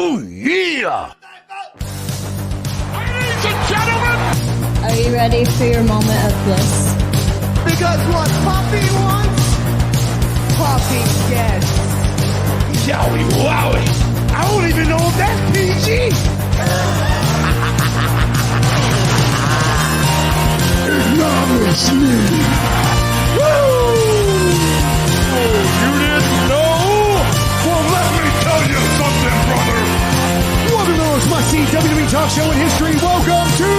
Oh, yeah! Ladies and gentlemen! Are you ready for your moment of bliss? Because what Poppy wants, Poppy gets. Yowie wowie! I don't even know if that's PG! Acknowledge me! Woo! Oh, you didn't know? Well, let me tell you something, brother! Welcome to the most must-see WWE talk show in history. Welcome to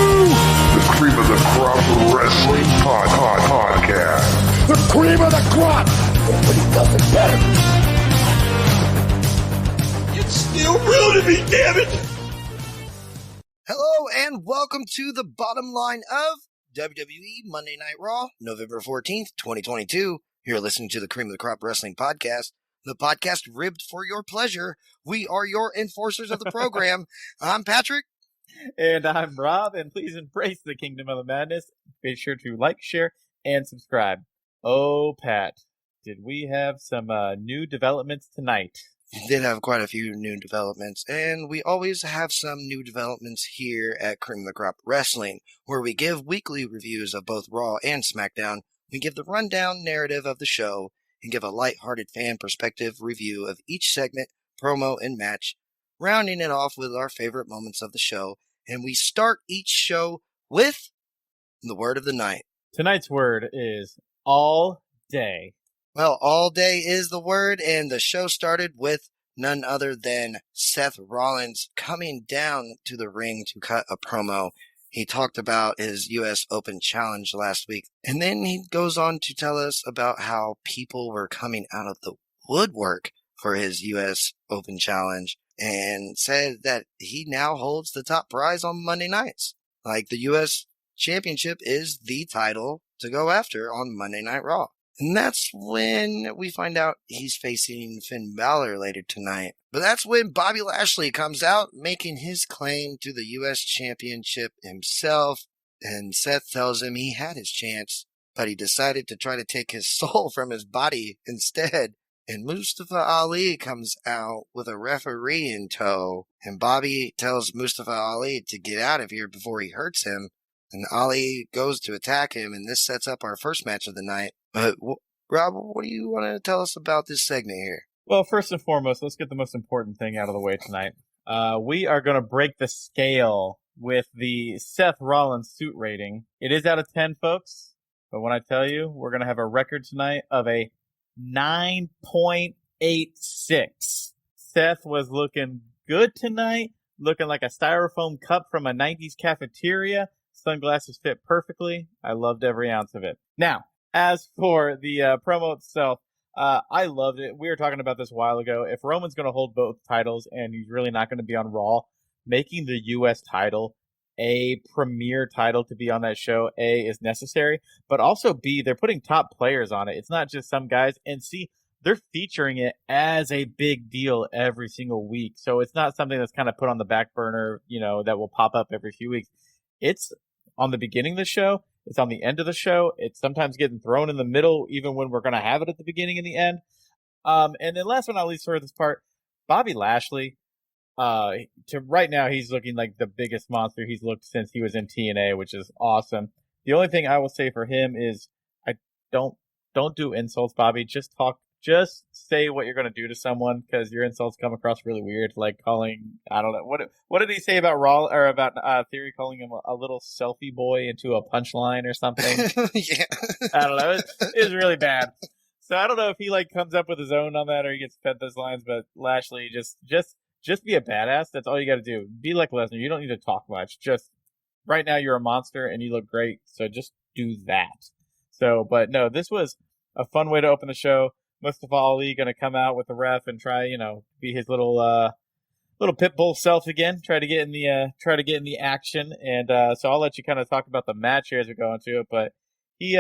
the Cream of the Crop Wrestling Podcast. The cream of the crop! Nobody does it better! It's still real to me, damn it! Hello and welcome to the bottom line of WWE Monday Night Raw, November 14th, 2022. You're listening to the Cream of the Crop Wrestling Podcast, the podcast ribbed for your pleasure. We are your enforcers of the program. I'm Patrick. And I'm Rob, and please embrace the Kingdom of the Madness. Be sure to like, share, and subscribe. Oh, Pat, did we have some new developments tonight? We did have quite a few new developments, and we always have some new developments here at Cream of the Crop Wrestling, where we give weekly reviews of both Raw and SmackDown. We give the rundown narrative of the show, and give a lighthearted fan perspective review of each segment, promo, and match, rounding it off with our favorite moments of the show. And we start each show with the word of the night. Tonight's word is all day. Well, all day is the word, and the show started with none other than Seth Rollins coming down to the ring to cut a promo. He talked about his U.S. Open Challenge last week, and then he goes on to tell us about how people were coming out of the woodwork for his U.S. Open Challenge, and said that he now holds the top prize on Monday nights. Like, the U.S. Championship is the title to go after on Monday Night Raw. And that's when we find out he's facing Finn Balor later tonight. But that's when Bobby Lashley comes out making his claim to the U.S. Championship himself. And Seth tells him he had his chance, but he decided to try to take his soul from his body instead. And Mustafa Ali comes out with a referee in tow. And Bobby tells Mustafa Ali to get out of here before he hurts him. And Ali goes to attack him, and this sets up our first match of the night. But, Rob, what do you want to tell us about this segment here? Well, first and foremost, let's get the most important thing out of the way tonight. We are going to break the scale with the Seth Rollins suit rating. It is out of 10, folks. But when I tell you, we're going to have a record tonight of a 9.86. Seth was looking good tonight, looking like a styrofoam cup from a 90s cafeteria. Sunglasses fit perfectly. I loved every ounce of it. Now, as for the promo itself, I loved it. We were talking about this a while ago. If Roman's going to hold both titles and he's really not going to be on Raw, making the U.S. title a premier title to be on that show, A, is necessary, but also B, they're putting top players on it. It's not just some guys, and C, they're featuring it as a big deal every single week. So it's not something that's kind of put on the back burner, that will pop up every few weeks. It's on the beginning of the show. It's on the end of the show. It's sometimes getting thrown in the middle, even when we're going to have it at the beginning and the end. And then last but not least for this part, Bobby Lashley, to right now, he's looking like the biggest monster he's looked since he was in TNA, which is awesome. The only thing I will say for him is don't do insults, Bobby. Just say what you're going to do to someone, because your insults come across really weird, like calling, I don't know, what did he say about Raw, or about Theory calling him a little selfie boy into a punchline or something? Yeah. I don't know. It was really bad. So I don't know if he comes up with his own on that or he gets fed those lines, but Lashley, just be a badass. That's all you got to do. Be like Lesnar. You don't need to talk much. Just right now you're a monster and you look great. So just do that. So, but no, this was a fun way to open the show. Mustafa Ali going to come out with the ref and try, be his little pit bull self again. Try to get in the action. And so I'll let you kind of talk about the match here as we go into it. But he,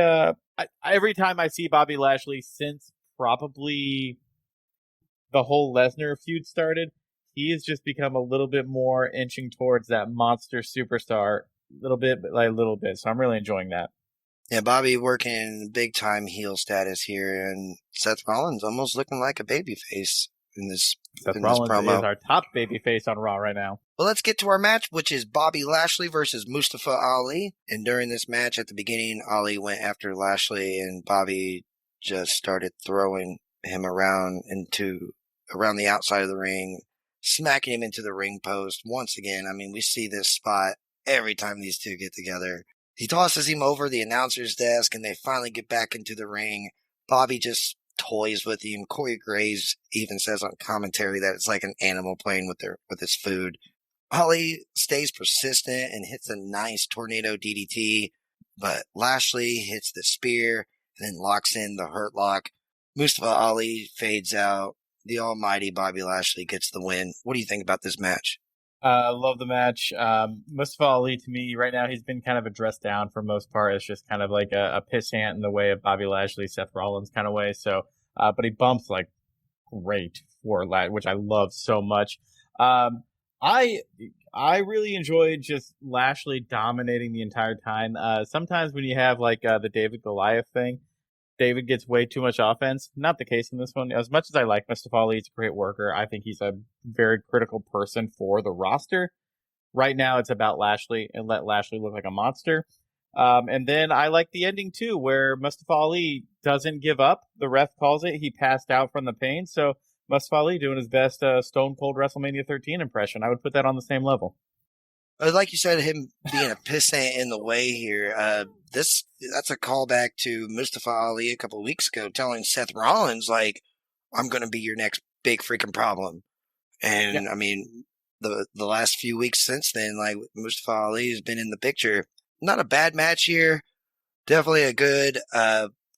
every time I see Bobby Lashley since probably the whole Lesnar feud started, he has just become a little bit more inching towards that monster superstar, little bit. So I'm really enjoying that. Yeah, Bobby working big time heel status here, and Seth Rollins almost looking like a babyface. in this Seth in Rollins this promo. is our top babyface on Raw right now. Well, let's get to our match, which is Bobby Lashley versus Mustafa Ali. And during this match, at the beginning, Ali went after Lashley, and Bobby just started throwing him around the outside of the ring, smacking him into the ring post. Once again, I mean, we see this spot every time these two get together. He tosses him over the announcer's desk, and they finally get back into the ring. Bobby just toys with him. Corey Graves even says on commentary that it's like an animal playing with his food. Ali stays persistent and hits a nice tornado DDT, but Lashley hits the spear and then locks in the hurt lock. Mustafa Ali fades out. The almighty Bobby Lashley gets the win. What do you think about this match? Love the match. Mustafa Ali, to me, right now, he's been kind of a dressed down for most part. It's just kind of like a pissant in the way of Bobby Lashley, Seth Rollins kind of way. So, but he bumps like great for that, which I love so much. I really enjoyed just Lashley dominating the entire time. Sometimes when you have like the David Goliath thing, David gets way too much offense. Not the case in this one. As much as I like Mustafa Ali, he's a great worker. I think he's a very critical person for the roster. Right now, it's about Lashley and let Lashley look like a monster. And then I like the ending too, where Mustafa Ali doesn't give up. The ref calls it. He passed out from the pain. So Mustafa Ali doing his best Stone Cold WrestleMania 13 impression. I would put that on the same level. Like you said, him being a pissant in the way here, that's a callback to Mustafa Ali a couple of weeks ago telling Seth Rollins, like, I'm going to be your next big freaking problem. And, yeah. I mean, the last few weeks since then, like, Mustafa Ali has been in the picture. Not a bad match here. Definitely a good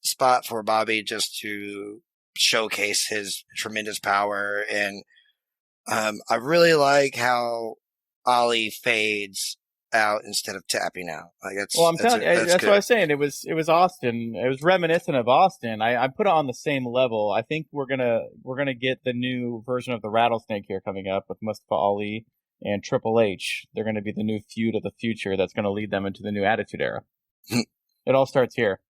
spot for Bobby just to showcase his tremendous power. And I really like how Ali fades out instead of tapping out. Like that's well, I'm telling you, that's what I was saying. It was Austin. It was reminiscent of Austin. I put it on the same level. I think we're gonna get the new version of the Rattlesnake here coming up with Mustafa Ali and Triple H. They're gonna be the new feud of the future that's gonna lead them into the new Attitude Era. It all starts here.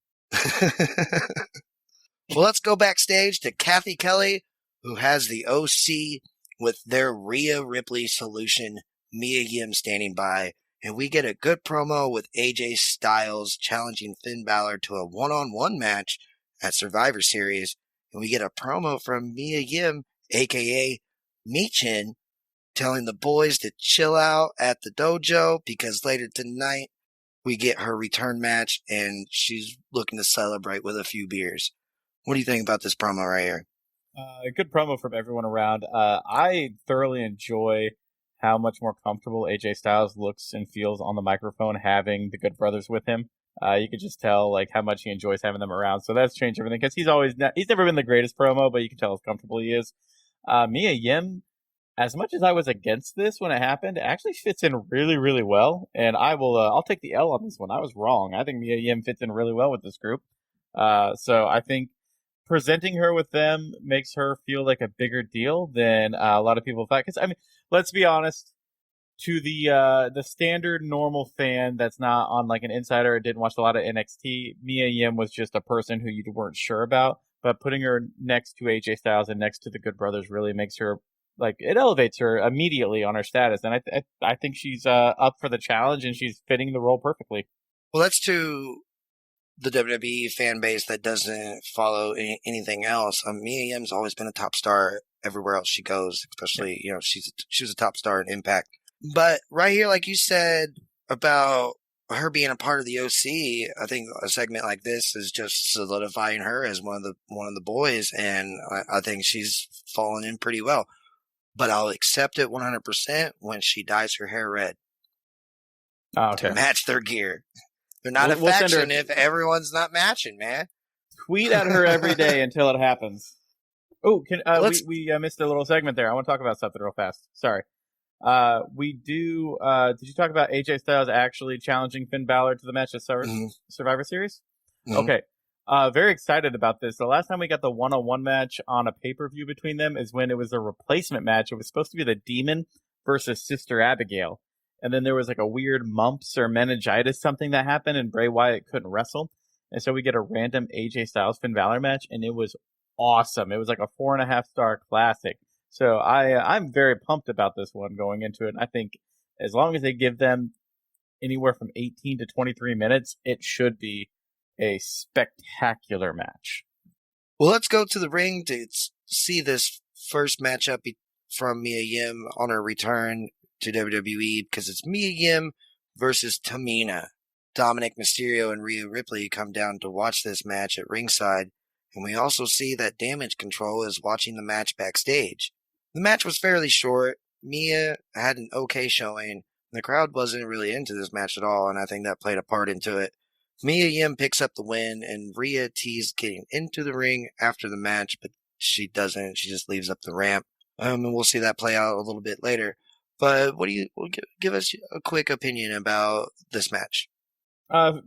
Well, let's go backstage to Kathy Kelly, who has the OC with their Rhea Ripley solution. Mia Yim standing by, and we get a good promo with AJ Styles challenging Finn Balor to a one-on-one match at Survivor Series, and we get a promo from Mia Yim, aka Michin, telling the boys to chill out at the dojo because later tonight we get her return match, and she's looking to celebrate with a few beers. What do you think about this promo right here? A good promo from everyone around. I thoroughly enjoy how much more comfortable AJ Styles looks and feels on the microphone having the Good Brothers with him. You could just tell like how much he enjoys having them around. So that's changed everything because he's never been the greatest promo, but you can tell how comfortable he is. Mia Yim, as much as I was against this when it happened, it actually fits in really, really well. And I'll take the L on this one. I was wrong. I think Mia Yim fits in really well with this group. So I think presenting her with them makes her feel like a bigger deal than a lot of people thought. Because I mean, let's be honest, to the standard normal fan that's not on like an insider or didn't watch a lot of NXT, Mia Yim was just a person who you weren't sure about. But putting her next to AJ Styles and next to the Good Brothers really makes her like it elevates her immediately on her status. And I think she's up for the challenge and she's fitting the role perfectly. Well, that's to the WWE fan base that doesn't follow anything else. Mia Yim's always been a top star everywhere else she goes, especially, you know, she was a top star in Impact. But right here, like you said about her being a part of the OC, I think a segment like this is just solidifying her as one of the boys, and I think she's fallen in pretty well. But I'll accept it 100% when she dyes her hair red to match their gear. They're not a faction if everyone's not matching, man. Tweet at her every day until it happens. Oh, we missed a little segment there. I want to talk about something real fast. Sorry. Did you talk about AJ Styles actually challenging Finn Balor to the match at Survivor Series? Mm-hmm. Okay. Very excited about this. The last time we got the one-on-one match on a pay-per-view between them is when it was a replacement match. It was supposed to be the Demon versus Sister Abigail. And then there was like a weird mumps or meningitis something that happened and Bray Wyatt couldn't wrestle. And so we get a random AJ Styles Finn Balor match and it was awesome. It was like a 4.5-star classic. So I'm very pumped about this one going into it. And I think as long as they give them anywhere from 18 to 23 minutes, it should be a spectacular match. Well, let's go to the ring to see this first matchup from Mia Yim on her return to WWE, because it's Mia Yim versus Tamina. Dominic Mysterio and Rhea Ripley come down to watch this match at ringside, and we also see that Damage Control is watching the match backstage. The match was fairly short. Mia had an okay showing. The crowd wasn't really into this match at all, and I think that played a part into it. Mia Yim picks up the win, and Rhea teased getting into the ring after the match, but she doesn't. She just leaves up the ramp. And we'll see that play out a little bit later. But what do you give us a quick opinion about this match?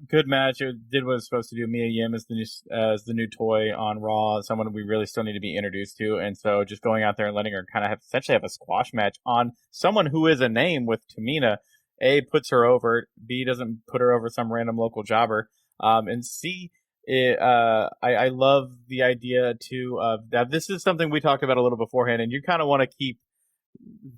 Good match. It did what it was supposed to do. Mia Yim is the new toy on Raw, someone we really still need to be introduced to, and so just going out there and letting her kind of essentially have a squash match on someone who is a name with Tamina, A, puts her over, B, doesn't put her over some random local jobber, and C, I love the idea too of that. This is something we talked about a little beforehand, and you kind of want to keep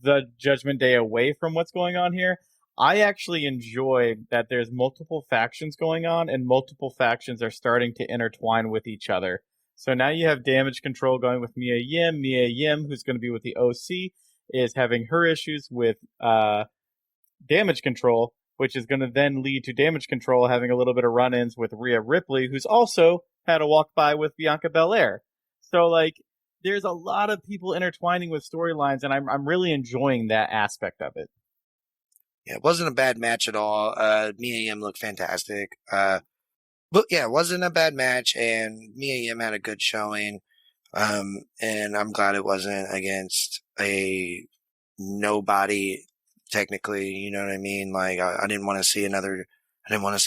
the Judgment Day away from what's going on here. I actually enjoy that there's multiple factions going on, and multiple factions are starting to intertwine with each other. So now you have Damage Control going with Mia Yim. Mia Yim, who's going to be with the OC, is having her issues with Damage Control, which is going to then lead to Damage Control having a little bit of run-ins with Rhea Ripley, who's also had a walk-by with Bianca Belair. So, like, there's a lot of people intertwining with storylines, and I'm really enjoying that aspect of it. Yeah, it wasn't a bad match at all. Mia Yim looked fantastic. But yeah, it wasn't a bad match, and Mia Yim had a good showing. And I'm glad it wasn't against a nobody, technically, you know what I mean? Like, I didn't want to see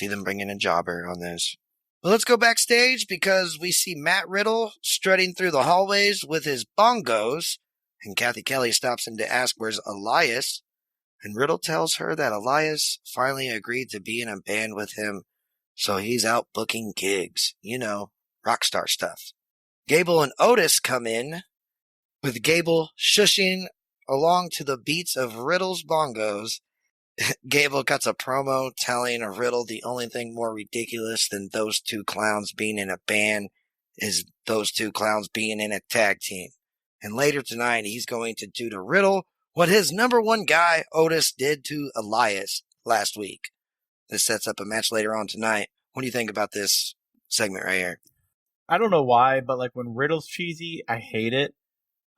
them bring in a jobber on this. Well, let's go backstage, because we see Matt Riddle strutting through the hallways with his bongos, and Kathy Kelly stops in to ask where's Elias. And Riddle tells her that Elias finally agreed to be in a band with him, so he's out booking gigs. You know, rock star stuff. Gable and Otis come in, with Gable shushing along to the beats of Riddle's bongos. Gable cuts a promo telling Riddle the only thing more ridiculous than those two clowns being in a band is those two clowns being in a tag team. And later tonight, he's going to do to Riddle what his number one guy, Otis, did to Elias last week. This sets up a match later on tonight. What do you think about this segment right here? I don't know why, but like when Riddle's cheesy, I hate it.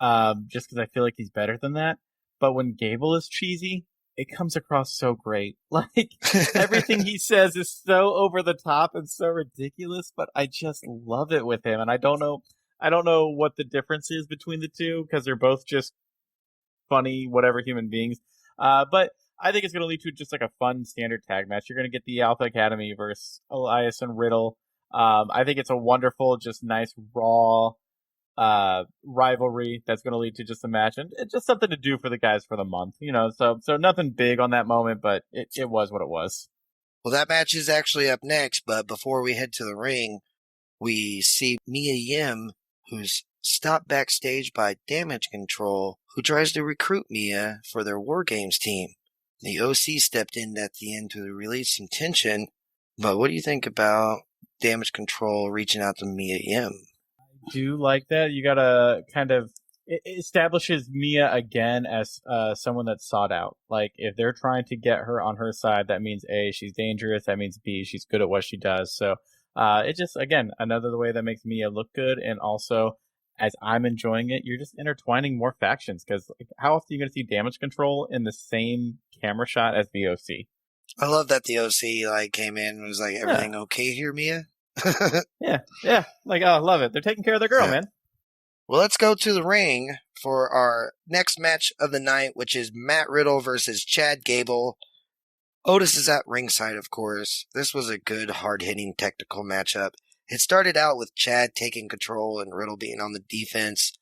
Just because I feel like he's better than that. But when Gable is cheesy, it comes across so great. Like, everything he says is so over the top and so ridiculous, but I just love it with him. And I don't know what the difference is between the two, because they're both just funny, whatever human beings. But I think it's going to lead to just like a fun standard tag match. You're going to get the Alpha Academy versus Elias and Riddle. I think it's a wonderful, just nice, raw rivalry that's going to lead to just a match, and it's just something to do for the guys for the month, you know. So nothing big on that moment, but it was what it was. Well, that match is actually up next, but before we head to the ring, we see Mia Yim, who's stopped backstage by Damage Control, who tries to recruit Mia for their War Games team. The OC stepped in at the end to release some tension, but what do you think about Damage Control reaching out to Mia Yim? I do like that. You gotta kind of, it establishes Mia again as someone that's sought out. Like, if they're trying to get her on her side, that means A, she's dangerous, that means B, she's good at what she does. So it just, again, another way that makes Mia look good, and also, as I'm enjoying it, you're just intertwining more factions, because like, how often are you going to see Damage Control in the same camera shot as the OC? I love that the OC like came in and was like, everything okay here, Mia? yeah. Like, oh, I love it. They're taking care of their girl, man. Well, let's go to the ring for our next match of the night, which is Matt Riddle versus Chad Gable. Otis is at ringside, of course. This was a good, hard-hitting, technical matchup. It started out with Chad taking control and Riddle being on the defense.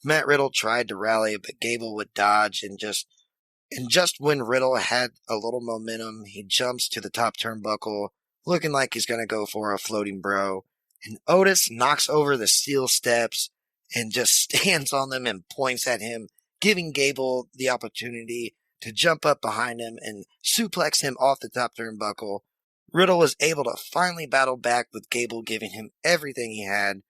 Matt Riddle tried to rally, but Gable would dodge, and just when Riddle had a little momentum, he jumps to the top turnbuckle, looking like he's going to go for a floating bro. And Otis knocks over the steel steps and just stands on them and points at him, giving Gable the opportunity to jump up behind him and suplex him off the top turnbuckle. Riddle was able to finally battle back with Gable giving him everything he had.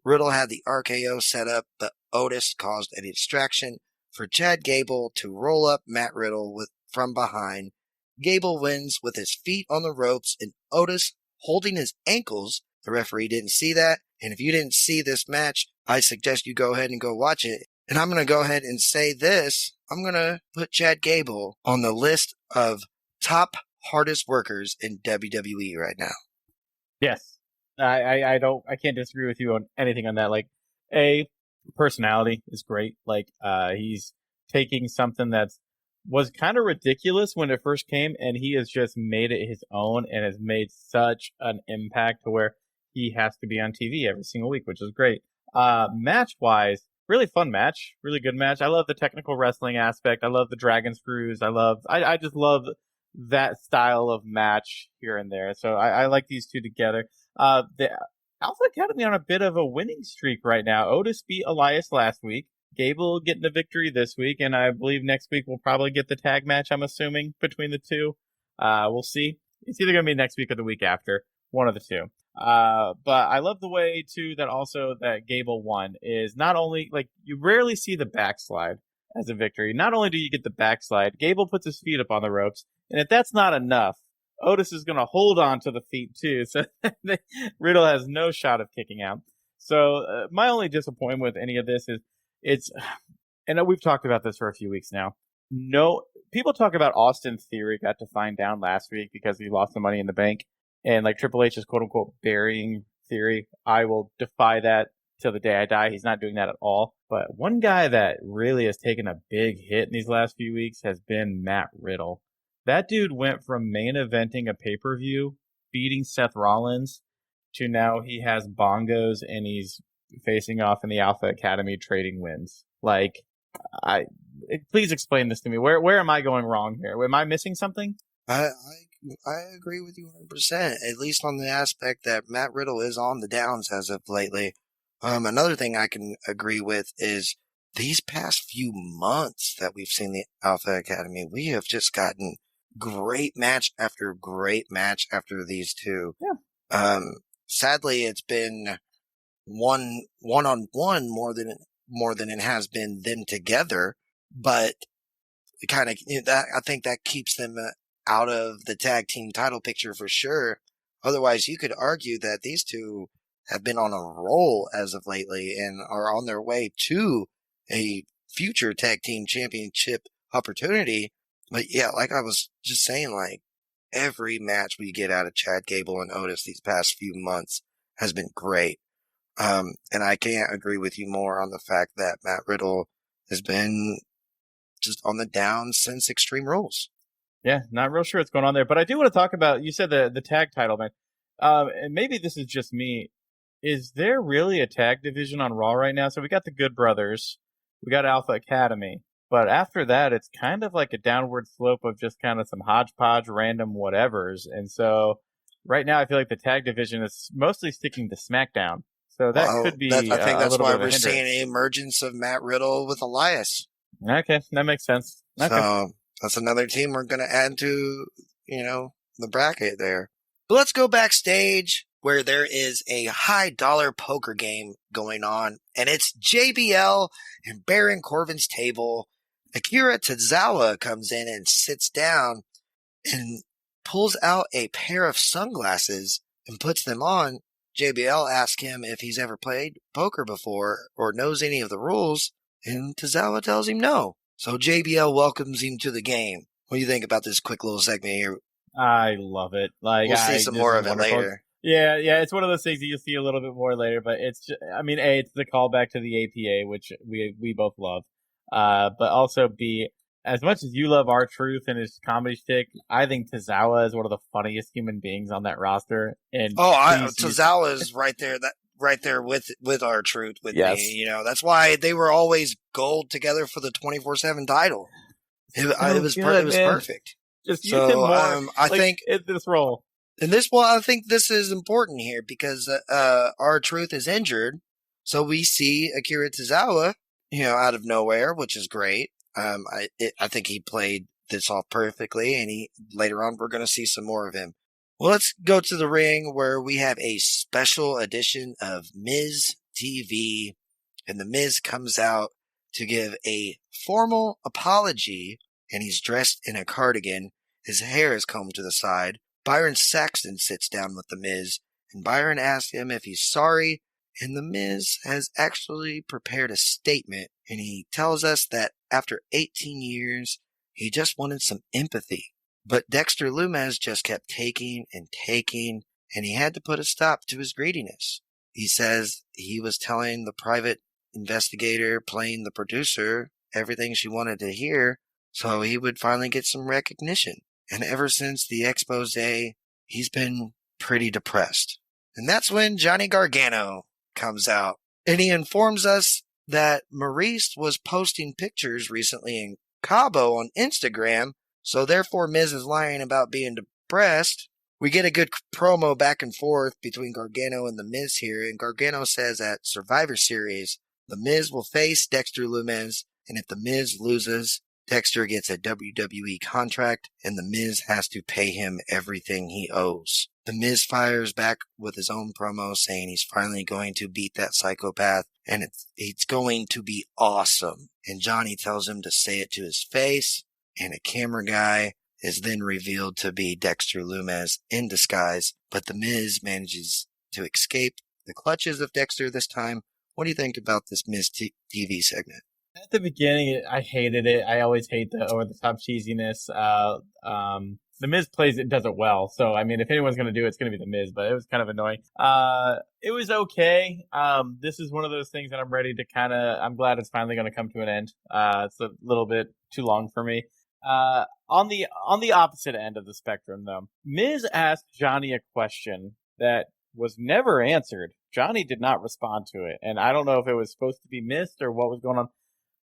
Riddle had the RKO set up, but Otis caused a distraction for Chad Gable to roll up Matt Riddle from behind. Gable wins with his feet on the ropes and Otis holding his ankles. The referee didn't see that, and if you didn't see this match, I suggest you go ahead and go watch it. And I'm going to go ahead and say this. I'm going to put Chad Gable on the list of top hardest workers in WWE right now. Yes. I can't disagree with you on anything on that. Like, personality is great. Like, he's taking something was kind of ridiculous when it first came, and he has just made it his own and has made such an impact to where he has to be on TV every single week, which is great. Match-wise, really fun match, really good match. I love the technical wrestling aspect. I love the dragon screws. I just love that style of match here and there. So I like these two together. The Alpha Academy on a bit of a winning streak right now. Otis beat Elias last week. Gable getting the victory this week, and I believe next week we'll probably get the tag match, I'm assuming, between the two. We'll see. It's either going to be next week or the week after. One of the two. But I love the way, too, that Gable won is not only, like, you rarely see the backslide as a victory. Not only do you get the backslide, Gable puts his feet up on the ropes, and if that's not enough, Otis is going to hold on to the feet, too, so Riddle has no shot of kicking out. So my only disappointment with any of this is and we've talked about this for a few weeks now. No, people talk about Austin Theory got to find down last week because he lost the Money in the Bank, and like Triple H is quote unquote burying Theory. I will defy that till the day I die. He's not doing that at all. But one guy that really has taken a big hit in these last few weeks has been Matt Riddle. That dude went from main eventing a pay-per-view, beating Seth Rollins, to now he has bongos and he's facing off in the Alpha Academy trading wins. Like, please explain this to me. Where am I going wrong here? Am I missing something? I agree with you 100%, at least on the aspect that Matt Riddle is on the downs as of lately. Another thing I can agree with is these past few months that we've seen the Alpha Academy, we have just gotten great match after these two. Yeah. Sadly, it's been one-on-one more than it has been them together, but kind of that I think that keeps them out of the tag team title picture for sure. Otherwise, you could argue that these two have been on a roll as of lately and are on their way to a future tag team championship opportunity. But yeah, like I was just saying, like every match we get out of Chad Gable and Otis these past few months has been great. And I can't agree with you more on the fact that Matt Riddle has been just on the down since Extreme Rules. Yeah, not real sure what's going on there. But I do want to talk about, you said the tag title, man. And maybe this is just me. Is there really a tag division on Raw right now? So we got the Good Brothers. We got Alpha Academy. But after that, it's kind of like a downward slope of just kind of some hodgepodge, random whatevers. And so right now, I feel like the tag division is mostly sticking to SmackDown. So that could be. I think that's why we're seeing an emergence of Matt Riddle with Elias. Okay, that makes sense. Okay. So that's another team we're going to add to, the bracket there. But let's go backstage where there is a high dollar poker game going on, and it's JBL and Baron Corbin's table. Akira Tozawa comes in and sits down and pulls out a pair of sunglasses and puts them on. JBL asks him if he's ever played poker before or knows any of the rules, and Tozawa tells him no. So JBL welcomes him to the game. What do you think about this quick little segment here? I love it. Like, we'll see some more of it later. Yeah, it's one of those things that you'll see a little bit more later, but it's just, it's the callback to the APA, which we both love. But also B, as much as you love R-Truth and his comedy shtick, I think Tozawa is one of the funniest human beings on that roster. And Tozawa is right there with R-Truth with me. That's why they were always gold together for the 24/7 title. It was perfect. Just use him more. I think in this role. I think this is important here because R-Truth is injured, So we see Akira Tozawa, out of nowhere, which is great. I think he played this off perfectly, and later on we're going to see some more of him. Well, let's go to the ring where we have a special edition of Miz TV, and the Miz comes out to give a formal apology, and he's dressed in a cardigan. His hair is combed to the side. Byron Saxton sits down with the Miz, and Byron asks him if he's sorry, and the Miz has actually prepared a statement, and he tells us that after 18 years, he just wanted some empathy. But Dexter Lumis just kept taking, and he had to put a stop to his greediness. He says he was telling the private investigator playing the producer everything she wanted to hear, so he would finally get some recognition. And ever since the expose, he's been pretty depressed. And that's when Johnny Gargano comes out, and he informs us that Maurice was posting pictures recently in Cabo on Instagram, so therefore Miz is lying about being depressed. We get a good promo back and forth between Gargano and the Miz here, and Gargano says at Survivor Series, the Miz will face Dexter Lumis, and if the Miz loses, Dexter gets a WWE contract, and the Miz has to pay him everything he owes. The Miz fires back with his own promo saying he's finally going to beat that psychopath, and it's going to be awesome. And Johnny tells him to say it to his face, and a camera guy is then revealed to be Dexter Lumis in disguise, but the Miz manages to escape the clutches of Dexter this time. What do you think about this Miz TV segment? At the beginning, I hated it. I always hate the over-the-top cheesiness. The Miz does it well. So, I mean, if anyone's going to do it, it's going to be The Miz, but it was kind of annoying. It was okay. This is one of those things that I'm ready to I'm glad it's finally going to come to an end. It's a little bit too long for me. On the opposite end of the spectrum, though, Miz asked Johnny a question that was never answered. Johnny did not respond to it, and I don't know if it was supposed to be missed or what was going on.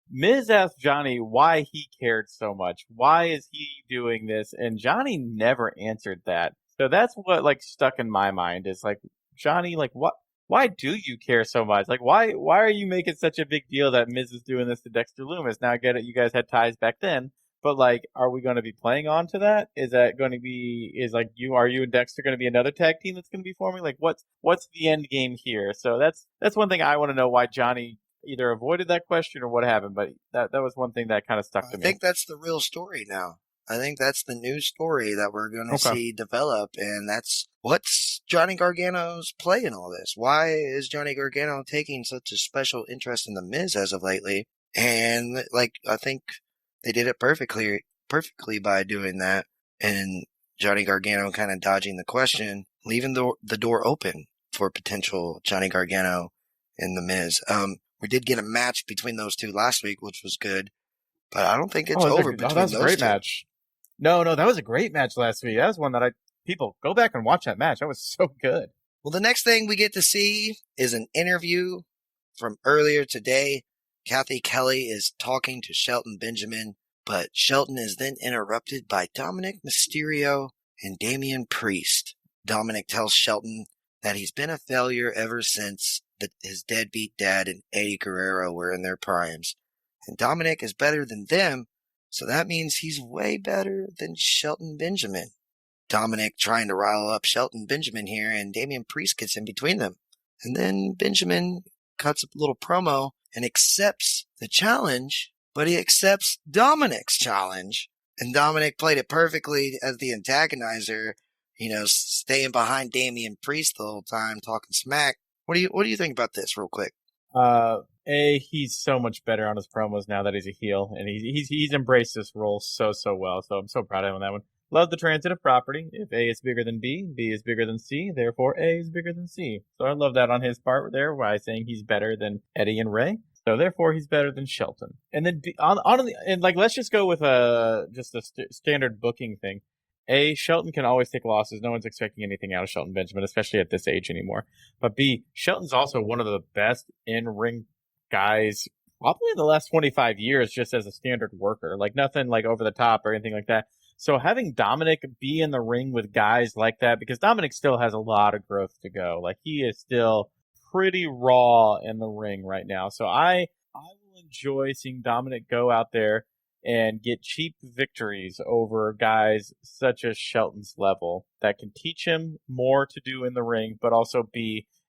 Miz asked Johnny why he cared so much. Why is he doing this? And Johnny never answered that. So that's what stuck in my mind is Johnny, what? Why do you care so much? Why are you making such a big deal that Miz is doing this to Dexter Lumis? Now I get it, you guys had ties back then, but are we going to be playing on to that? Is that going to be are you and Dexter going to be another tag team that's going to be forming? What's the end game here? So that's one thing I want to know, why Johnny either avoided that question or what happened, but that was one thing that kind of stuck to me. I think that's the real story now. I think that's the new story that we're going to see develop, and that's what's Johnny Gargano's play in all this. Why is Johnny Gargano taking such a special interest in the Miz as of lately? And I think they did it perfectly by doing that, and Johnny Gargano kind of dodging the question, leaving the door open for potential Johnny Gargano and the Miz. We did get a match between those two last week, which was good, but I don't think it's over between those two. That was a great match. No, that was a great match last week. That was one that people go back and watch that match. That was so good. Well, the next thing we get to see is an interview from earlier today. Kathy Kelly is talking to Shelton Benjamin, but Shelton is then interrupted by Dominic Mysterio and Damian Priest. Dominic tells Shelton that he's been a failure ever since his deadbeat dad and Eddie Guerrero were in their primes. And Dominic is better than them, so that means he's way better than Shelton Benjamin. Dominic trying to rile up Shelton Benjamin here, and Damian Priest gets in between them. And then Benjamin cuts a little promo and accepts the challenge, but he accepts Dominic's challenge. And Dominic played it perfectly as the antagonizer, staying behind Damian Priest the whole time, talking smack. What do you think about this, real quick? He's so much better on his promos now that he's a heel, and he's embraced this role so well. So I'm so proud of him on that one. Love the transitive property. If A is bigger than B, B is bigger than C, therefore A is bigger than C. So I love that on his part there, by saying he's better than Eddie and Ray. So therefore he's better than Shelton. And then let's just go with just a standard booking thing. A, Shelton can always take losses. No one's expecting anything out of Shelton Benjamin, especially at this age anymore. But B, Shelton's also one of the best in-ring guys probably in the last 25 years, just as a standard worker. Nothing over the top or anything like that. So having Dominic be in the ring with guys like that, because Dominic still has a lot of growth to go. He is still pretty raw in the ring right now. So I will enjoy seeing Dominic go out there and get cheap victories over guys such as Shelton's level that can teach him more to do in the ring, but also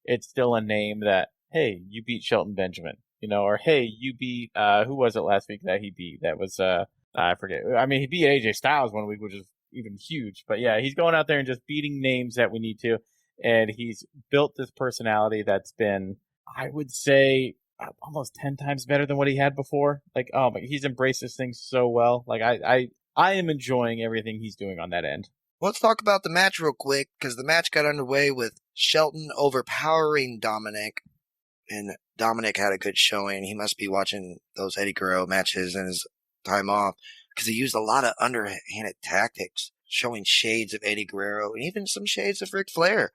it's still a name that, hey, you beat Shelton Benjamin, or hey, you beat, who was it last week that he beat? That was, I forget. I mean, he beat AJ Styles one week, which is even huge, but yeah, he's going out there and just beating names that we need to. And he's built this personality that's been, I would say, almost 10 times better than what he had before. Like, oh my, he's embraced this thing so well. Like, I am enjoying everything he's doing on that end. Let's talk about the match real quick, because the match got underway with Shelton overpowering Dominic, and Dominic had a good showing. He must be watching those Eddie Guerrero matches in his time off, because he used a lot of underhanded tactics, showing shades of Eddie Guerrero and even some shades of Ric Flair.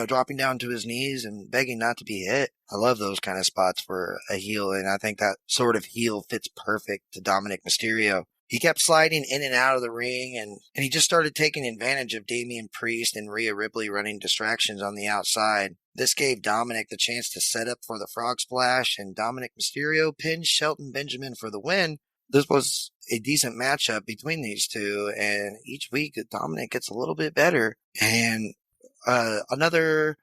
Dropping down to his knees and begging not to be hit. I love those kind of spots for a heel, and I think that sort of heel fits perfect to Dominic Mysterio. He kept sliding in and out of the ring, and he just started taking advantage of Damian Priest and Rhea Ripley running distractions on the outside. This gave Dominic the chance to set up for the frog splash, and Dominic Mysterio pinned Shelton Benjamin for the win. This was a decent matchup between these two, and each week Dominic gets a little bit better. And another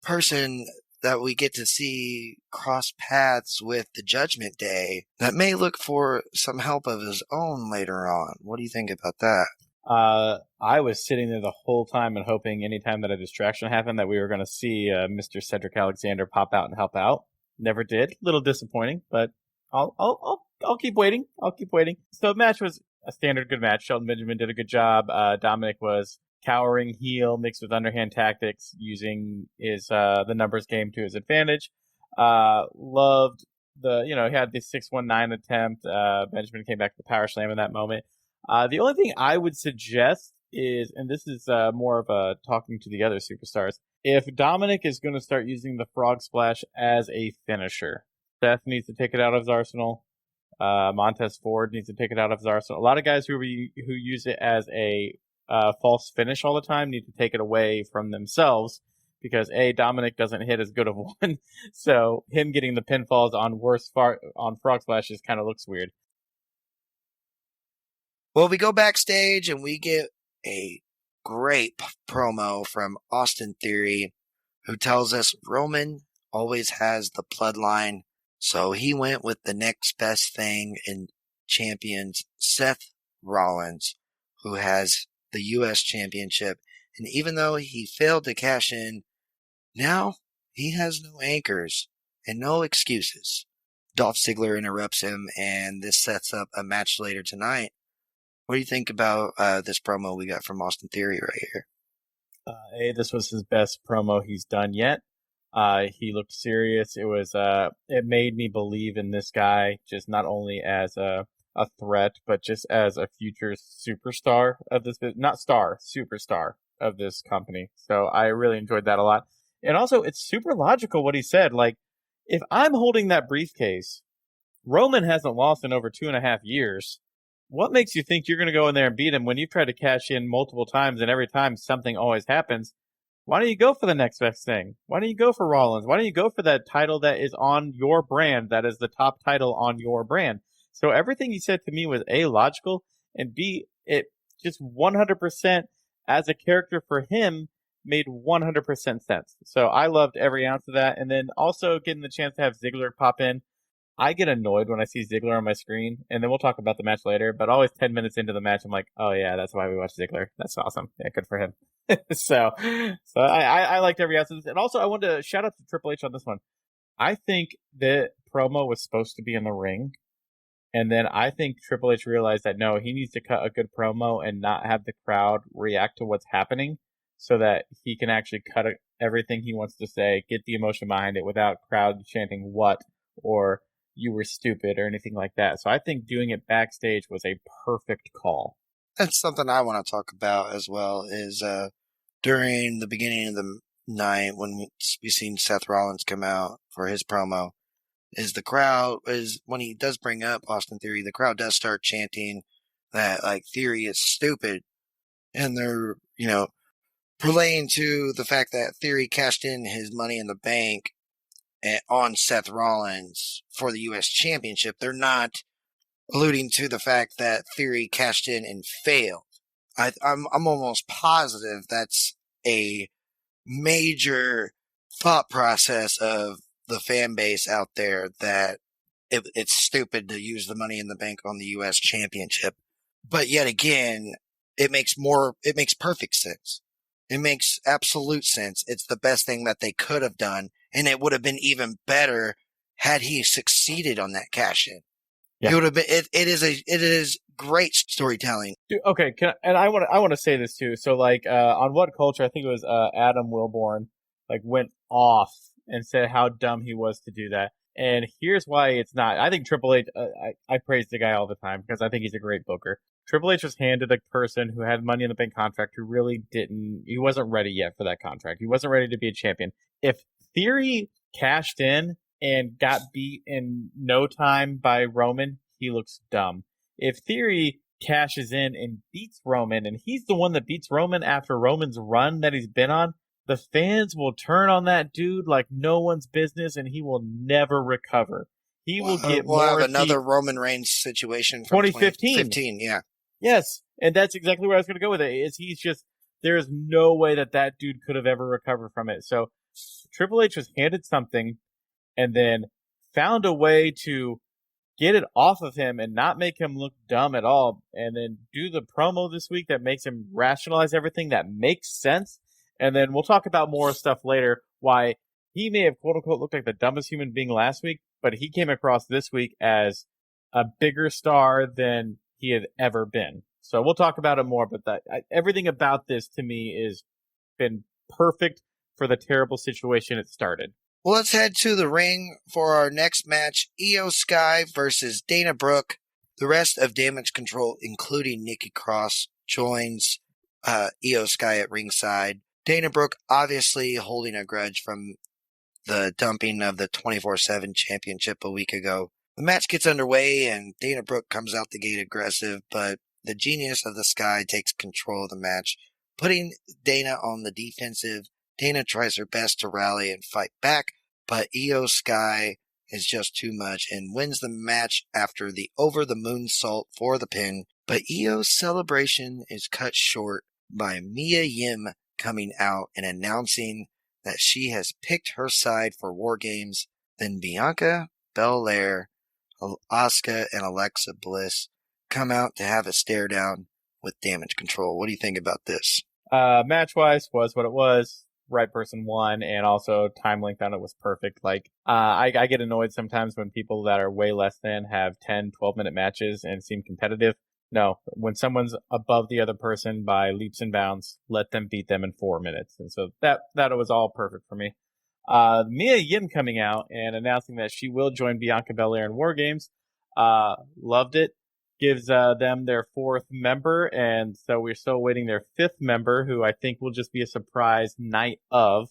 person that we get to see cross paths with the Judgment Day that may look for some help of his own later on. What do you think about that? I was sitting there the whole time and hoping anytime that a distraction happened that we were going to see Mr. Cedric Alexander pop out and help out. Never did. A little disappointing, but I'll keep waiting. I'll keep waiting. So the match was a standard good match. Shelton Benjamin did a good job. Dominic was cowering heel mixed with underhand tactics, using his the numbers game to his advantage. Loved he had the 619 attempt. Benjamin came back to the power slam in that moment. The only thing I would suggest is, and this is more of a talking to the other superstars, if Dominic is going to start using the frog splash as a finisher, Seth needs to take it out of his arsenal. Montez Ford needs to take it out of his arsenal. A lot of guys who use it as a false finish all the time need to take it away from themselves, because Dominic doesn't hit as good of one, so him getting the pinfalls on on frog splashes kind of looks weird. Well, we go backstage and we get a great promo from Austin Theory, who tells us Roman always has the bloodline, so he went with the next best thing in champions, Seth Rollins, who has the U.S. Championship, and even though he failed to cash in, now he has no anchors and no excuses. Dolph Ziggler interrupts him, and this sets up a match later tonight. What do you think about this promo we got from Austin Theory right here? This was his best promo he's done yet. He looked serious. It made me believe in this guy, just not only as a threat, but just as a future superstar of this, superstar of this company. So I really enjoyed that a lot. And also, it's super logical what he said. Like, if I'm holding that briefcase, Roman hasn't lost in over 2.5 years. What makes you think you're going to go in there and beat him when you've tried to cash in multiple times and every time something always happens? Why don't you go for the next best thing? Why don't you go for Rollins? Why don't you go for that title that is on your brand, that is the top title on your brand? So everything he said to me was A, logical, and B, it just 100% as a character for him made 100% sense. So I loved every ounce of that. And then also getting the chance to have Ziggler pop in. I get annoyed when I see Ziggler on my screen, and then we'll talk about the match later, but always 10 minutes into the match, I'm like, oh yeah, that's why we watch Ziggler. That's awesome. Yeah, good for him. so I liked every ounce of this. And also I wanted to shout out to Triple H on this one. I think the promo was supposed to be in the ring. And then I think Triple H realized that, no, he needs to cut a good promo and not have the crowd react to what's happening, so that he can actually cut everything he wants to say, get the emotion behind it without crowd chanting what or you were stupid or anything like that. So I think doing it backstage was a perfect call. That's something I want to talk about as well, is during the beginning of the night when we seen Seth Rollins come out for his promo, is the crowd, is when he does bring up Austin Theory, the crowd does start chanting that, like, Theory is stupid. And they're, relaying to the fact that Theory cashed in his Money in the Bank on Seth Rollins for the U.S. Championship. They're not alluding to the fact that Theory cashed in and failed. I'm almost positive that's a major thought process of the fan base out there, that it's stupid to use the Money in the Bank on the U.S. Championship. But yet again, it makes perfect sense. It makes absolute sense. It's the best thing that they could have done, and it would have been even better had he succeeded on that cash in. Yeah. It would have been. It is great storytelling. Dude, okay, I want to say this too. So like on What Culture, I think it was Adam Wilborn went off and said how dumb he was to do that. And here's why it's not. I think Triple H, I praise the guy all the time because I think he's a great booker. Triple H was handed a person who had Money in the Bank contract who really he wasn't ready yet for that contract. He wasn't ready to be a champion. If Theory cashed in and got beat in no time by Roman, he looks dumb. If Theory cashes in and beats Roman, and he's the one that beats Roman after Roman's run that he's been on, the fans will turn on that dude like no one's business, and he will never recover. He will get we'll more have heat. another Roman Reigns situation from 2015. Yeah. Yes, and that's exactly where I was going to go with it. There is no way that dude could have ever recovered from it. So Triple H was handed something and then found a way to get it off of him and not make him look dumb at all, and then do the promo this week that makes him rationalize everything that makes sense. And then we'll talk about more stuff later, why he may have quote-unquote looked like the dumbest human being last week, but he came across this week as a bigger star than he had ever been. So we'll talk about it more, but everything about this to me has been perfect for the terrible situation it started. Well, let's head to the ring for our next match. Io Sky versus Dana Brooke. The rest of Damage Control, including Nikki Cross, joins Io Sky at ringside. Dana Brooke obviously holding a grudge from the dumping of the 24/7 championship a week ago. The match gets underway and Dana Brooke comes out the gate aggressive, but the genius of the Sky takes control of the match, putting Dana on the defensive. Dana tries her best to rally and fight back, but Io Sky is just too much and wins the match after the over-the-moonsault for the pin. But Io's celebration is cut short by Mia Yim coming out and announcing that she has picked her side for War Games. Then Bianca Belair, Asuka, and Alexa Bliss come out to have a stare down with Damage Control. What do you think about this? Match-wise was what it was. Right person won, and also time length on it was perfect. I get annoyed sometimes when people that are way less than have 10, 12-minute matches and seem competitive. No, when someone's above the other person by leaps and bounds, let them beat them in 4 minutes. And so that was all perfect for me. Mia Yim coming out and announcing that she will join Bianca Belair in War Games. Loved it. Gives them their 4th member, and so we're still waiting their 5th member, who I think will just be a surprise night of.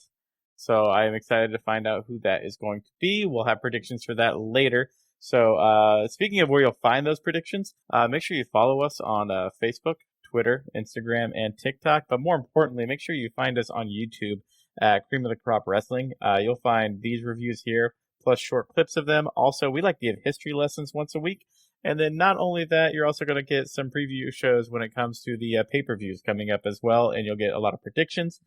So I'm excited to find out who that is going to be. We'll have predictions for that later. So speaking of where you'll find those predictions, make sure you follow us on Facebook, Twitter, Instagram, and TikTok. But more importantly, make sure you find us on YouTube at Cream of the Crop Wrestling. You'll find these reviews here, plus short clips of them. Also, we like to give history lessons once a week. And then not only that, you're also going to get some preview shows when it comes to the pay-per-views coming up as well, and you'll get a lot of predictions.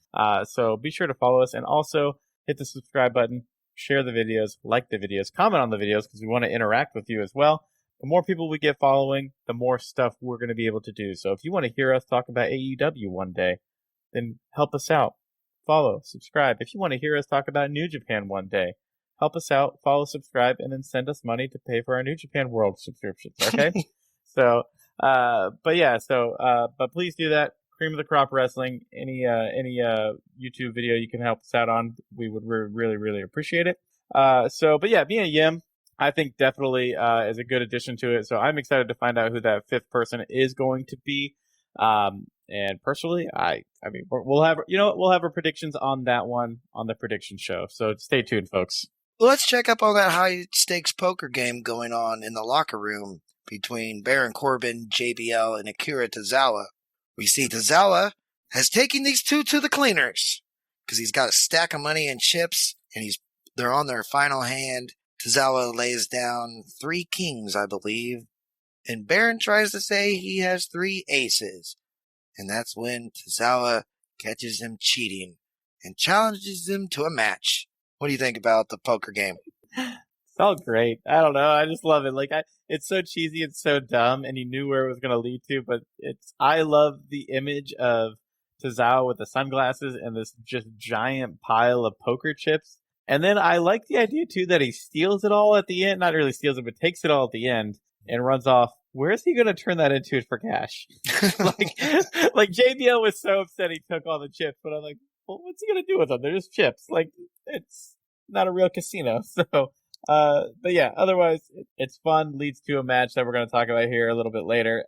So be sure to follow us, and also hit the subscribe button, share the videos, like the videos, comment on the videos, because we want to interact with you as well. The more people we get following, the more stuff we're going to be able to do. So if you want to hear us talk about AEW one day, then help us out. Follow, subscribe. If you want to hear us talk about New Japan one day, help us out, follow, subscribe, and then send us money to pay for our New Japan World subscriptions, okay? But please do that. Cream of the Crop Wrestling, any YouTube video you can help us out on, we would really, really appreciate it. Mia Yim, I think definitely is a good addition to it. So I'm excited to find out who that 5th person is going to be. And personally, we'll have our predictions on that one on the prediction show. So stay tuned, folks. Let's check up on that high-stakes poker game going on in the locker room between Baron Corbin, JBL, and Akira Tozawa. We see Tozawa has taken these two to the cleaners because he's got a stack of money and chips, and They're on their final hand. Tozawa lays down 3 kings, I believe. And Baron tries to say he has 3 aces. And that's when Tozawa catches him cheating and challenges him to a match. What do you think about the poker game? It's all great. I don't know. I just love it. Like, it's so cheesy and so dumb, and he knew where it was going to lead to. But I love the image of Tozawa with the sunglasses and this just giant pile of poker chips. And then I like the idea too that he steals it all at the end. Not really steals it, but takes it all at the end and runs off. Where is he going to turn that into for cash? like JBL was so upset he took all the chips, but I'm like, well, what's he going to do with them? They're just chips. Like, it's not a real casino. So, but yeah, otherwise it's fun. Leads to a match that we're going to talk about here a little bit later.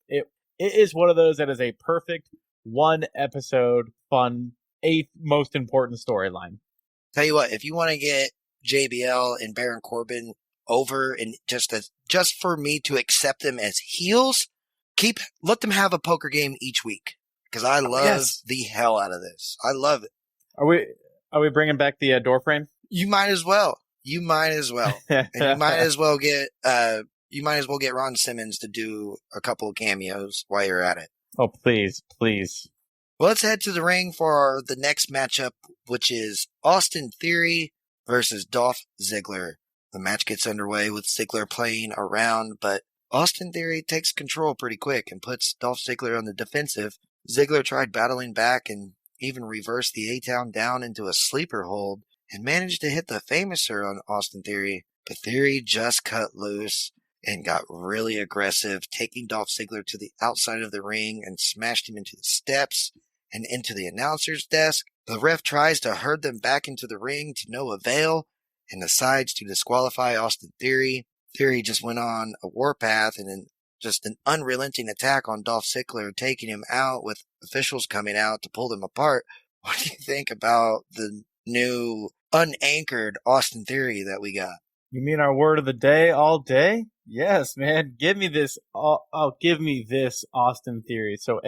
It is one of those that is a perfect 1 episode fun, 8th most important storyline. Tell you what, if you want to get JBL and Baron Corbin over and just for me to accept them as heels, let them have a poker game each week. Because I love the hell out of this. I love it. Are we bringing back the door frame? You might as well. And you might as well get Ron Simmons to do a couple of cameos while you're at it. Oh, please. Well, let's head to the ring for the next matchup, which is Austin Theory versus Dolph Ziggler. The match gets underway with Ziggler playing around, but Austin Theory takes control pretty quick and puts Dolph Ziggler on the defensive. Ziggler tried battling back and even reversed the A-Town down into a sleeper hold and managed to hit the Famouser on Austin Theory, but Theory just cut loose and got really aggressive, taking Dolph Ziggler to the outside of the ring and smashed him into the steps and into the announcer's desk. The ref tries to herd them back into the ring to no avail and decides to disqualify Austin Theory. Theory just went on a warpath and then just an unrelenting attack on Dolph Ziggler, taking him out with officials coming out to pull them apart. What do you think about the new unanchored Austin Theory that we got? You mean our word of the day all day? Yes, man. Give me this. Give me this Austin Theory. So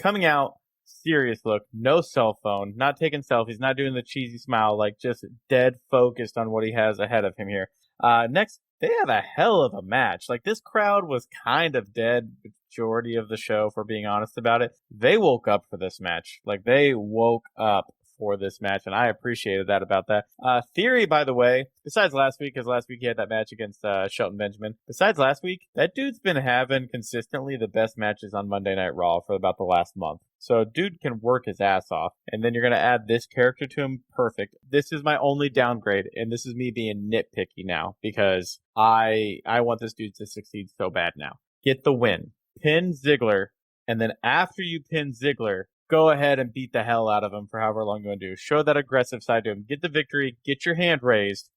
coming out, serious look, no cell phone, not taking selfies, not doing the cheesy smile, like just dead focused on what he has ahead of him here. Next, they have a hell of a match. Like, this crowd was kind of dead majority of the show, for being honest about it. They woke up for this match. Like, they woke up for this match, and I appreciated that about that. Theory, by the way, besides last week, because last week he had that match against Shelton Benjamin. Besides last week, that dude's been having consistently the best matches on Monday Night Raw for about the last month. So dude can work his ass off, and then you're going to add this character to him. Perfect. This is my only downgrade, and this is me being nitpicky now, because I want this dude to succeed so bad now. Get the win. Pin Ziggler, and then after you pin Ziggler, go ahead and beat the hell out of him for however long you want to do. Show that aggressive side to him. Get the victory, get your hand raised,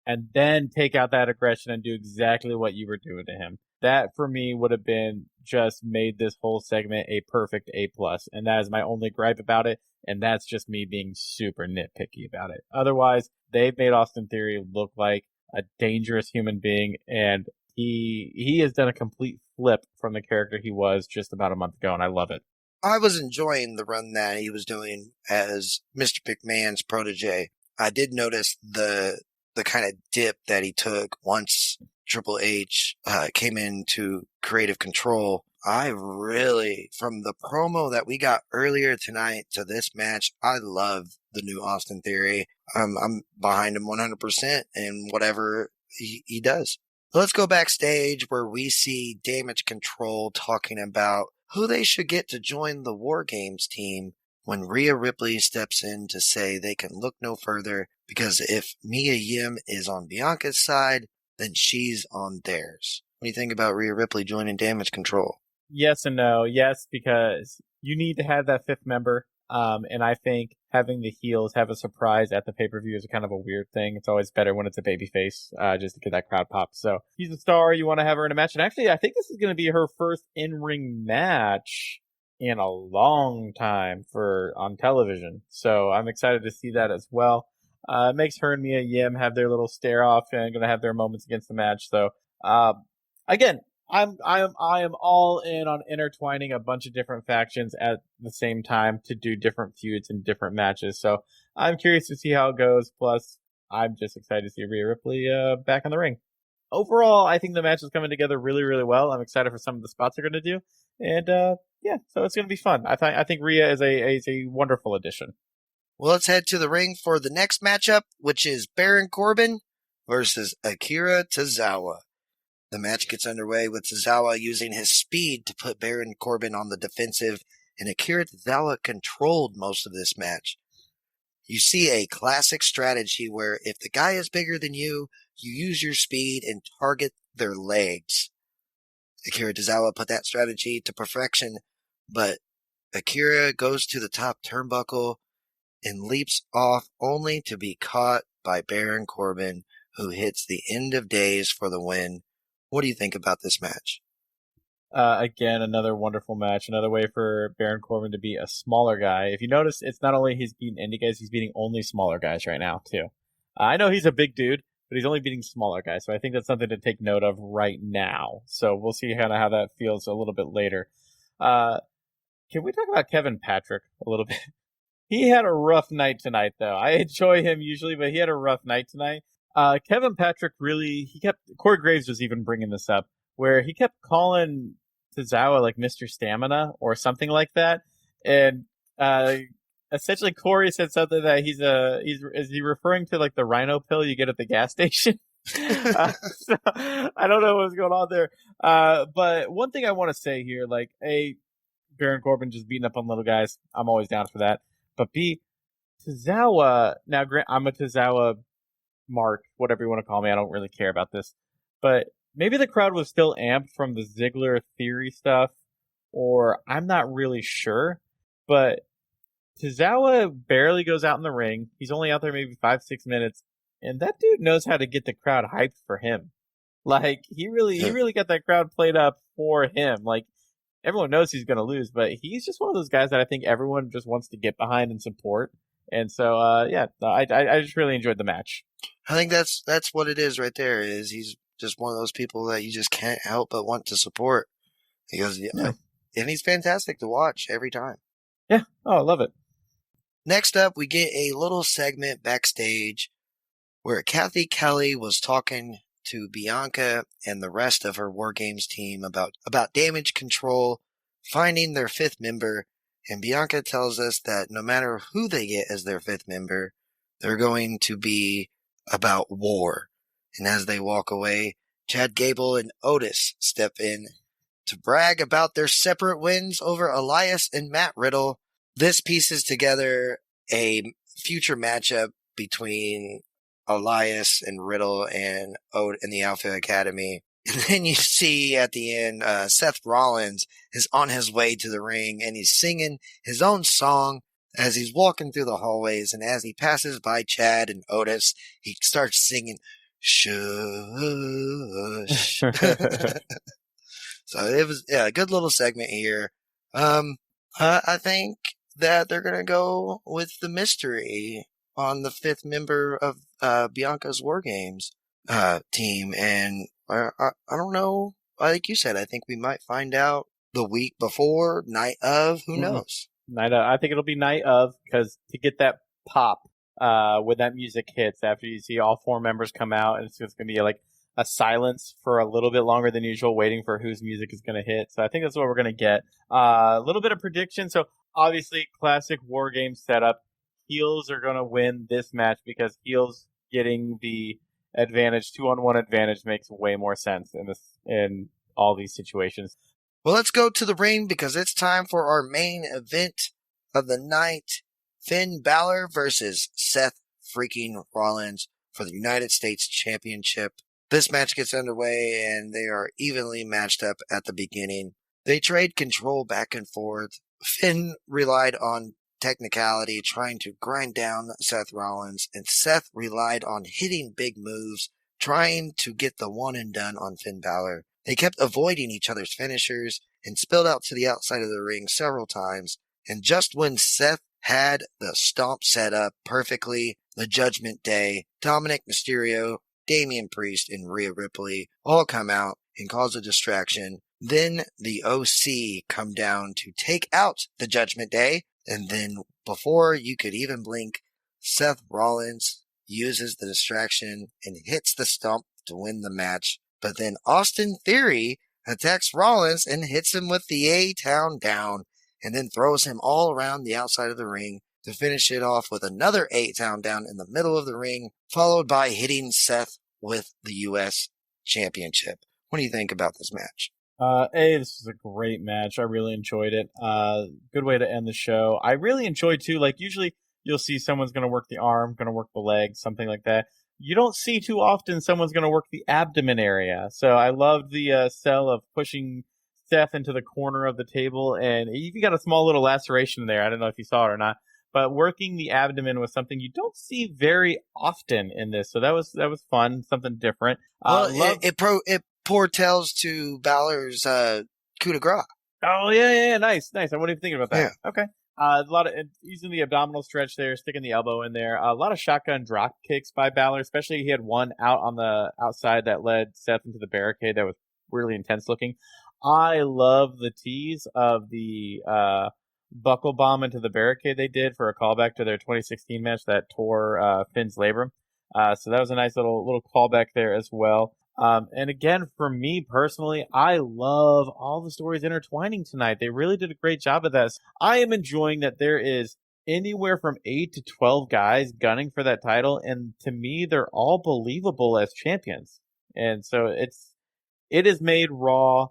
and then take out that aggression and do exactly what you were doing to him. That, for me, would have been just made this whole segment a perfect A+. And that is my only gripe about it, and that's just me being super nitpicky about it. Otherwise, they've made Austin Theory look like a dangerous human being, and he has done a complete flip from the character he was just about a month ago, and I love it. I was enjoying the run that he was doing as Mr. McMahon's protege. I did notice the kind of dip that he took once Triple H came into creative control. I really, from the promo that we got earlier tonight to this match, I love the new Austin Theory. I'm behind him 100% in whatever he does. Let's go backstage where we see Damage Control talking about who they should get to join the War Games team when Rhea Ripley steps in to say they can look no further because if Mia Yim is on Bianca's side, then she's on theirs. What do you think about Rhea Ripley joining Damage Control? Yes and no. Yes, because you need to have that fifth member. And I think having the heels have a surprise at the pay-per-view is kind of a weird thing. It's always better when it's a babyface, just to get that crowd pop. So she's a star. You want to have her in a match. And actually, I think this is going to be her first in-ring match in a long time on television. So I'm excited to see that as well. It makes her and Mia Yim have their little stare off and going to have their moments against the match. So, again, I am all in on intertwining a bunch of different factions at the same time to do different feuds and different matches. So I'm curious to see how it goes. Plus, I'm just excited to see Rhea Ripley back in the ring. Overall, I think the match is coming together really, really well. I'm excited for some of the spots they're going to do. And yeah, so it's going to be fun. I think Rhea is a wonderful addition. Well, let's head to the ring for the next matchup, which is Baron Corbin versus Akira Tozawa. The match gets underway with Tozawa using his speed to put Baron Corbin on the defensive, and Akira Tozawa controlled most of this match. You see a classic strategy where if the guy is bigger than you, you use your speed and target their legs. Akira Tozawa put that strategy to perfection, but Akira goes to the top turnbuckle and leaps off only to be caught by Baron Corbin, who hits the end of days for the win. What do you think about this match? Again, another wonderful match. Another way for Baron Corbin to be a smaller guy. If you notice, it's not only he's beating indie guys, he's beating only smaller guys right now, too. I know he's a big dude, but he's only beating smaller guys. So I think that's something to take note of right now. So we'll see kind of how that feels a little bit later. Can we talk about Kevin Patrick a little bit? He had a rough night tonight, though. I enjoy him usually, but he had a rough night tonight. Kevin Patrick Corey Graves was even bringing this up, where he kept calling Tozawa like Mr. Stamina or something like that. And essentially Corey said something that is he referring to like the rhino pill you get at the gas station? So, I don't know what's going on there. But one thing I want to say here, like Baron Corbin just beating up on little guys. I'm always down for that. But B, Tozawa, now I'm a Tozawa mark, whatever you want to call me. I don't really care about this. But maybe the crowd was still amped from the Ziggler theory stuff, or I'm not really sure. But Tozawa barely goes out in the ring. He's only out there maybe 5-6 minutes. And that dude knows how to get the crowd hyped for him. Like, he really got that crowd played up for him. Like, everyone knows he's going to lose, but he's just one of those guys that I think everyone just wants to get behind and support. And so, I just really enjoyed the match. I think that's what it is right there. Is he's just one of those people that you just can't help but want to support. And he's fantastic to watch every time. Yeah. Oh, I love it. Next up, we get a little segment backstage where Kathy Kelly was talking to Bianca and the rest of her War Games team about Damage Control, finding their fifth member, and Bianca tells us that no matter who they get as their fifth member, they're going to be about war. And as they walk away, Chad Gable and Otis step in to brag about their separate wins over Elias and Matt Riddle. This pieces together a future matchup between Elias and Riddle and the Alpha Academy. And then you see at the end, Seth Rollins is on his way to the ring and he's singing his own song as he's walking through the hallways. And as he passes by Chad and Otis, he starts singing, "Shush." So it was a good little segment here. I think that they're going to go with the mystery on the fifth member of Bianca's War Games team. And I don't know. Like you said, I think we might find out the week before, night of. Who knows? Night of. I think it'll be night of, because to get that pop when that music hits, after you see all four members come out, and it's just going to be like a silence for a little bit longer than usual, waiting for whose music is going to hit. So I think that's what we're going to get. A little bit of prediction. So obviously, classic War Games setup. Heels are going to win this match because heels getting the advantage, 2-on-1 advantage, makes way more sense in all these situations. Well, let's go to the ring because it's time for our main event of the night. Finn Balor versus Seth freaking Rollins for the United States Championship. This match gets underway and they are evenly matched up at the beginning. They trade control back and forth. Finn relied on technicality, trying to grind down Seth Rollins, and Seth relied on hitting big moves, trying to get the one and done on Finn Balor. They kept avoiding each other's finishers and spilled out to the outside of the ring several times, and just when Seth had the stomp set up perfectly, the Judgment Day, Dominic Mysterio, Damian Priest, and Rhea Ripley all come out and cause a distraction. Then the OC come down to take out the Judgment Day. And then before you could even blink, Seth Rollins uses the distraction and hits the stump to win the match. But then Austin Theory attacks Rollins and hits him with the A-Town down and then throws him all around the outside of the ring to finish it off with another A-Town down in the middle of the ring, followed by hitting Seth with the U.S. Championship. What do you think about this match? This is a great match. I really enjoyed it. Good way to end the show. I really enjoyed too. Like usually you'll see someone's going to work the arm, going to work the leg, something like that. You don't see too often someone's going to work the abdomen area. So I loved the sell of pushing Seth into the corner of the table, and he even got a small little laceration there. I don't know if you saw it or not, but working the abdomen was something you don't see very often in this. So that was fun, something different. Well, it foretells to Balor's coup de grace. Oh yeah, nice. I wasn't even thinking about that. Yeah. Okay. A lot of using the abdominal stretch there, sticking the elbow in there. A lot of shotgun drop kicks by Balor, especially he had one out on the outside that led Seth into the barricade that was really intense looking. I love the tease of the buckle bomb into the barricade they did for a callback to their 2016 match that tore Finn's labrum. So that was a nice little callback there as well. And again, for me personally, I love all the stories intertwining tonight. They really did a great job of this. I am enjoying that there is anywhere from 8 to 12 guys gunning for that title, and to me, they're all believable as champions. And so it has made Raw.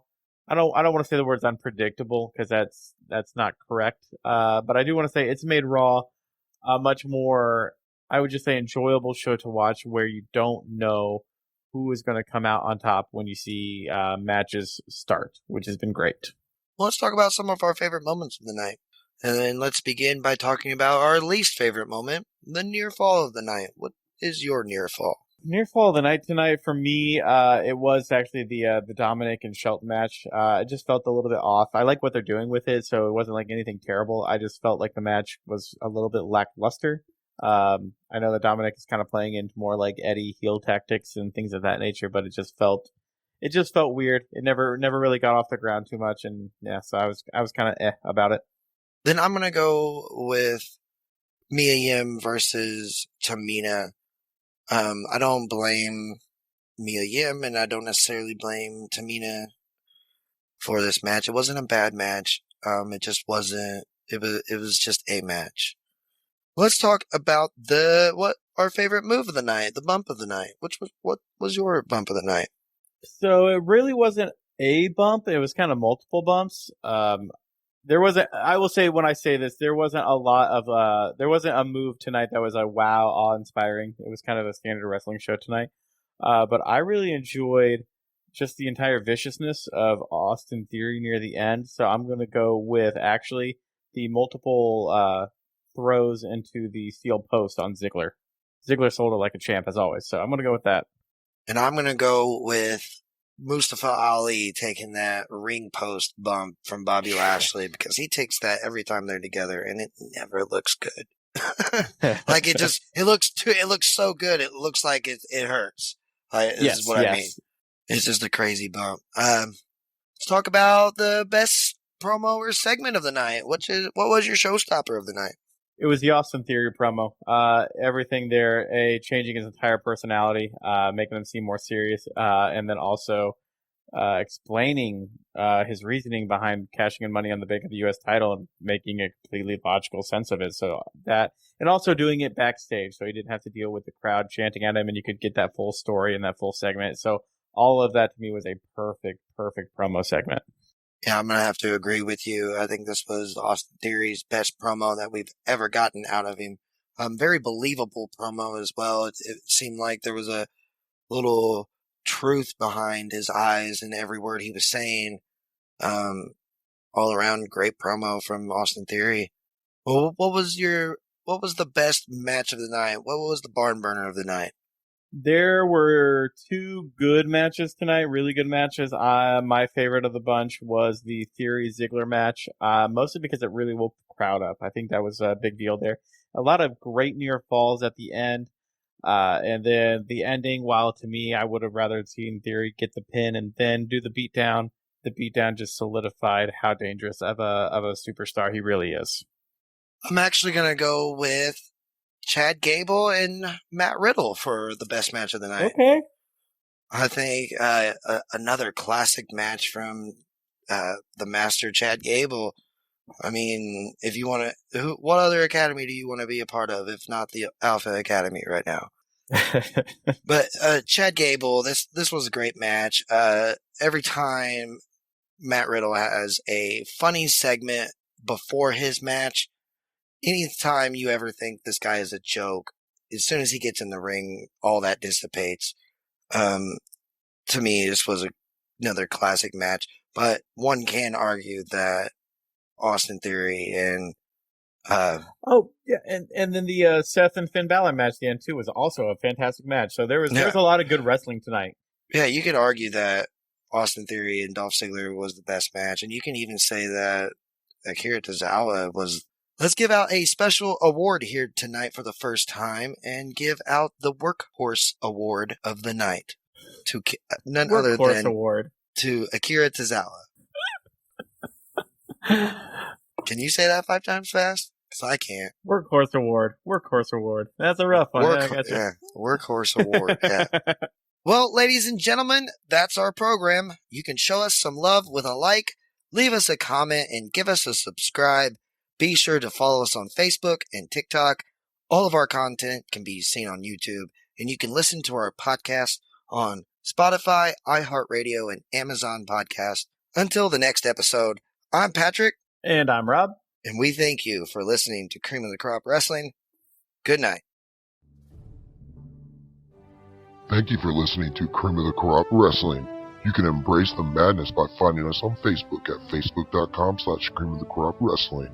I don't want to say the words unpredictable because that's not correct. But I do want to say it's made Raw a much more, I would just say, enjoyable show to watch, where you don't know who is going to come out on top when you see matches start, which has been great. Well, let's talk about some of our favorite moments of the night. And then let's begin by talking about our least favorite moment, the near fall of the night. What is your near fall? Near fall of the night tonight for me, it was actually the Dominic and Shelton match. It just felt a little bit off. I like what they're doing with it, so it wasn't like anything terrible. I just felt like the match was a little bit lackluster. I know that Dominic is kind of playing into more like Eddie heel tactics and things of that nature, but it just felt weird. It never really got off the ground too much, and yeah, so I was kind of about it. Then I'm gonna go with Mia Yim versus Tamina. I don't blame Mia Yim, and I don't necessarily blame Tamina for this match. It wasn't a bad match. It just wasn't. It was just a match. Let's talk about our favorite move of the night, the bump of the night. What was your bump of the night? So it really wasn't a bump. It was kind of multiple bumps. There wasn't, I will say when I say this, there wasn't there wasn't a move tonight that was a wow, awe-inspiring. It was kind of a standard wrestling show tonight. But I really enjoyed just the entire viciousness of Austin Theory near the end. So I'm going to go with actually the multiple throws into the steel post on Ziggler. Ziggler sold it like a champ as always. So I'm going to go with that. And I'm going to go with Mustafa Ali taking that ring post bump from Bobby Lashley, because he takes that every time they're together and it never looks good. Like it looks so good. It looks like it hurts. This is what I mean. It's just a crazy bump. Let's talk about the best promo or segment of the night. What was your showstopper of the night? It was the Austin Theory promo. Everything there, changing his entire personality, making him seem more serious, and then also explaining his reasoning behind cashing in money on the bank of the U.S. title and making a completely logical sense of it. So that, and also doing it backstage, so he didn't have to deal with the crowd chanting at him, and you could get that full story and that full segment. So all of that to me was a perfect promo segment. Yeah, I'm going to have to agree with you. I think this was Austin Theory's best promo that we've ever gotten out of him. Very believable promo as well. It seemed like there was a little truth behind his eyes and every word he was saying. All around great promo from Austin Theory. Well, what was the best match of the night? What was the barn burner of the night? There were two good matches tonight, really good matches. My favorite of the bunch was the Theory Ziggler match, mostly because it really woke the crowd up. I think that was a big deal there. A lot of great near falls at the end, and then the ending, while to me, I would have rather seen Theory get the pin and then do the beatdown. The beatdown just solidified how dangerous of a superstar he really is. I'm actually going to go with Chad Gable and Matt Riddle for the best match of the night. Okay. I think another classic match from the master Chad Gable. I mean, if you want to, what other academy do you want to be a part of, if not the Alpha Academy right now? But Chad Gable, this was a great match. Every time Matt Riddle has a funny segment before his match, anytime you ever think this guy is a joke, as soon as he gets in the ring, all that dissipates. To me, this was another classic match, but one can argue that Austin Theory and and then the Seth and Finn Balor match at the end too was also a fantastic match. So there was a lot of good wrestling tonight. Yeah, you could argue that Austin Theory and Dolph Ziggler was the best match, and you can even say that Akira Tozawa was. Let's give out a special award here tonight for the first time, and give out the Workhorse Award of the night to none other than to Akira Tozawa. Can you say that 5 times fast? Because I can't. Workhorse Award. That's a rough one. Workhorse Award. Yeah. Well, ladies and gentlemen, that's our program. You can show us some love with a like, leave us a comment, and give us a subscribe. Be sure to follow us on Facebook and TikTok. All of our content can be seen on YouTube, and you can listen to our podcast on Spotify, iHeartRadio, and Amazon Podcast. Until the next episode, I'm Patrick. And I'm Rob. And we thank you for listening to Cream of the Crop Wrestling. Good night. Thank you for listening to Cream of the Crop Wrestling. You can embrace the madness by finding us on Facebook at facebook.com/creamofthecropwrestling.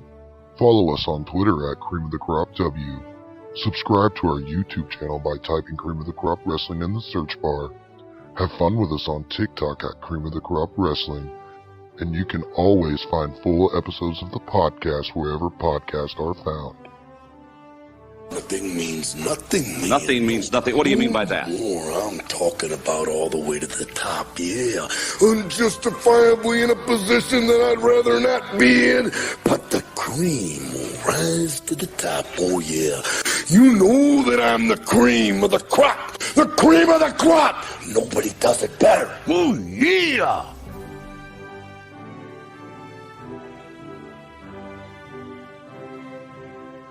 Follow us on Twitter at Cream of the Crop W. Subscribe to our YouTube channel by typing Cream of the Crop Wrestling in the search bar. Have fun with us on TikTok at Cream of the Crop Wrestling. And you can always find full episodes of the podcast wherever podcasts are found. Nothing means nothing. Nothing means nothing. What do you mean by that? More, I'm talking about all the way to the top, yeah. Unjustifiably in a position that I'd rather not be in. But the cream will rise to the top, oh yeah. You know that I'm the cream of the crop. The cream of the crop. Nobody does it better. Oh yeah.